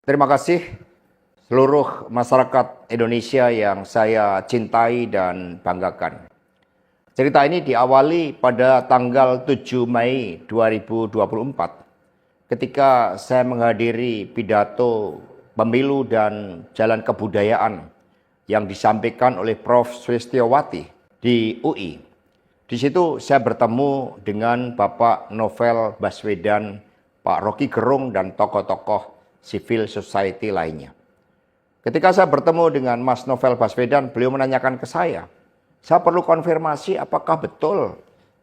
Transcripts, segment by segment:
Terima kasih seluruh masyarakat Indonesia yang saya cintai dan banggakan. Cerita ini diawali pada tanggal 7 Mei 2024 ketika saya menghadiri pidato pemilu dan jalan kebudayaan yang disampaikan oleh Prof. Sulistyowati di UI. Di situ saya bertemu dengan Bapak Novel Baswedan, Pak Rocky Gerung, dan tokoh-tokoh civil society lainnya. Ketika saya bertemu dengan Mas Novel Baswedan, beliau menanyakan ke saya perlu konfirmasi apakah betul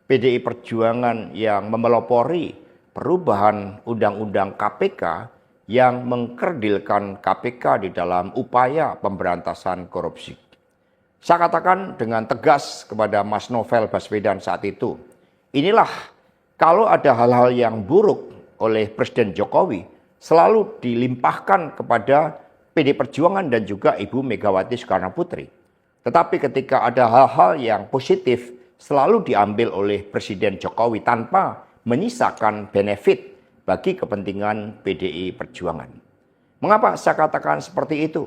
PDI Perjuangan yang memelopori perubahan Undang-Undang KPK yang mengkerdilkan KPK di dalam upaya pemberantasan korupsi. Saya katakan dengan tegas kepada Mas Novel Baswedan saat itu, inilah kalau ada hal-hal yang buruk oleh Presiden Jokowi, selalu dilimpahkan kepada PDI Perjuangan dan juga Ibu Megawati Soekarno Putri. Tetapi ketika ada hal-hal yang positif, selalu diambil oleh Presiden Jokowi tanpa menyisakan benefit bagi kepentingan PDI Perjuangan. Mengapa saya katakan seperti itu?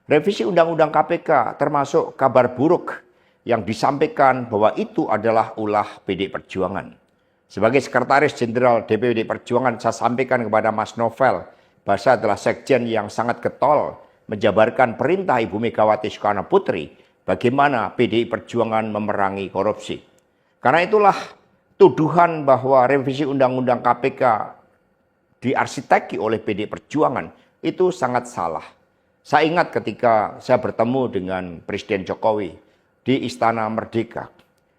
Revisi Undang-Undang KPK termasuk kabar buruk yang disampaikan bahwa itu adalah ulah PDI Perjuangan. Sebagai Sekretaris Jenderal DPD Perjuangan, saya sampaikan kepada Mas Novel bahwa saya adalah sekjen yang sangat getol menjabarkan perintah Ibu Megawati Soekarno Putri bagaimana PDI Perjuangan memerangi korupsi. Karena itulah tuduhan bahwa revisi Undang-Undang KPK diarsiteki oleh PDI Perjuangan itu sangat salah. Saya ingat ketika saya bertemu dengan Presiden Jokowi di Istana Merdeka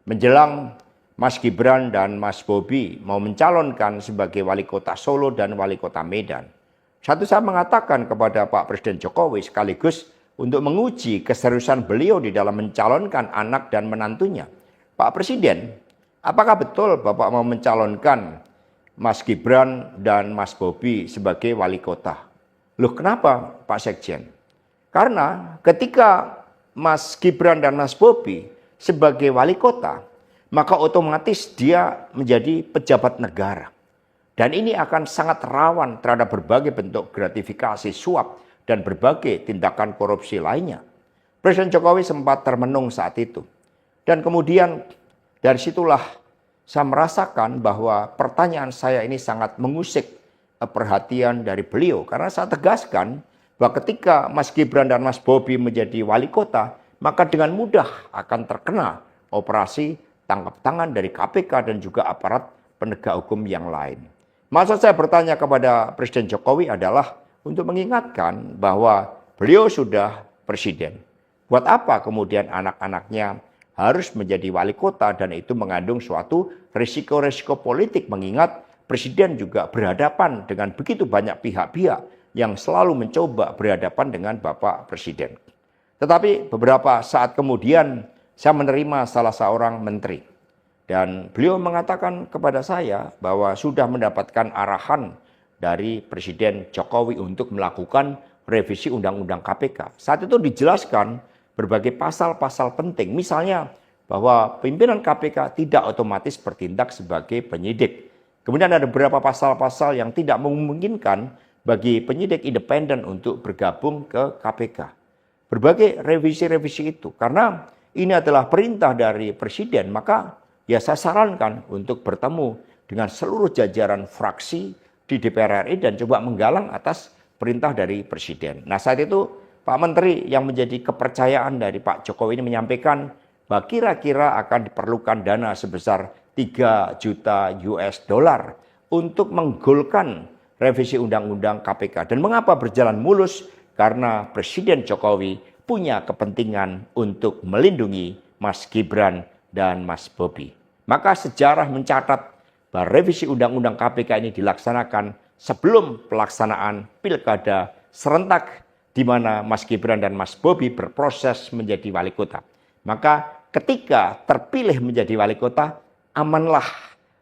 menjelang Mas Gibran dan Mas Bobi mau mencalonkan sebagai wali kota Solo dan wali kota Medan. Saya mengatakan kepada Pak Presiden Jokowi sekaligus untuk menguji keseriusan beliau di dalam mencalonkan anak dan menantunya. Pak Presiden, apakah betul Bapak mau mencalonkan Mas Gibran dan Mas Bobi sebagai wali kota? Loh, kenapa Pak Sekjen? Karena ketika Mas Gibran dan Mas Bobi sebagai wali kota, maka otomatis dia menjadi pejabat negara. Dan ini akan sangat rawan terhadap berbagai bentuk gratifikasi, suap, dan berbagai tindakan korupsi lainnya. Presiden Jokowi sempat termenung saat itu. Dan kemudian dari situlah saya merasakan bahwa pertanyaan saya ini sangat mengusik perhatian dari beliau. Karena saya tegaskan bahwa ketika Mas Gibran dan Mas Bobi menjadi wali kota, maka dengan mudah akan terkena operasi tangkap tangan dari KPK dan juga aparat penegak hukum yang lain. Maksud saya bertanya kepada Presiden Jokowi adalah untuk mengingatkan bahwa beliau sudah presiden. Buat apa kemudian anak-anaknya harus menjadi wali kota dan itu mengandung suatu risiko-risiko politik mengingat presiden juga berhadapan dengan begitu banyak pihak-pihak yang selalu mencoba berhadapan dengan Bapak Presiden. Tetapi beberapa saat kemudian saya menerima salah seorang menteri dan beliau mengatakan kepada saya bahwa sudah mendapatkan arahan dari Presiden Jokowi untuk melakukan revisi Undang-Undang KPK. Saat itu dijelaskan berbagai pasal-pasal penting, misalnya bahwa pimpinan KPK tidak otomatis bertindak sebagai penyidik. Kemudian ada beberapa pasal-pasal yang tidak memungkinkan bagi penyidik independen untuk bergabung ke KPK. Berbagai revisi-revisi itu, karena ini adalah perintah dari Presiden, maka ya saya sarankan untuk bertemu dengan seluruh jajaran fraksi di DPR RI dan coba menggalang atas perintah dari Presiden. Nah saat itu Pak Menteri yang menjadi kepercayaan dari Pak Jokowi ini menyampaikan bahwa kira-kira akan diperlukan dana sebesar 3 juta US dollar untuk menggolkan revisi Undang-Undang KPK. Dan mengapa berjalan mulus? Karena Presiden Jokowi punya kepentingan untuk melindungi Mas Gibran dan Mas Bobi. Maka sejarah mencatat bahwa revisi Undang-Undang KPK ini dilaksanakan sebelum pelaksanaan pilkada serentak di mana Mas Gibran dan Mas Bobi berproses menjadi wali kota. Maka ketika terpilih menjadi wali kota, amanlah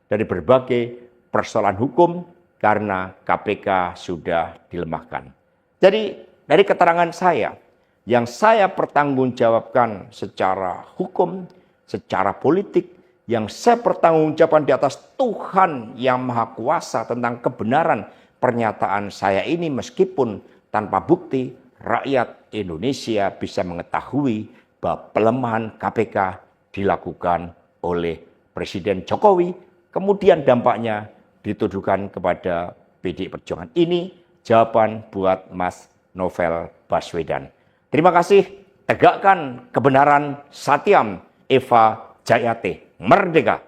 dari berbagai persoalan hukum karena KPK sudah dilemahkan. Jadi dari keterangan saya, yang saya pertanggungjawabkan secara hukum, secara politik, yang saya pertanggungjawabkan di atas Tuhan yang Maha Kuasa tentang kebenaran pernyataan saya ini meskipun tanpa bukti, rakyat Indonesia bisa mengetahui bahwa pelemahan KPK dilakukan oleh Presiden Jokowi, kemudian dampaknya dituduhkan kepada PDI Perjuangan. Ini jawaban buat Mas Novel Baswedan. Terima kasih, tegakkan kebenaran, Satyam, Eva Jayate, merdeka!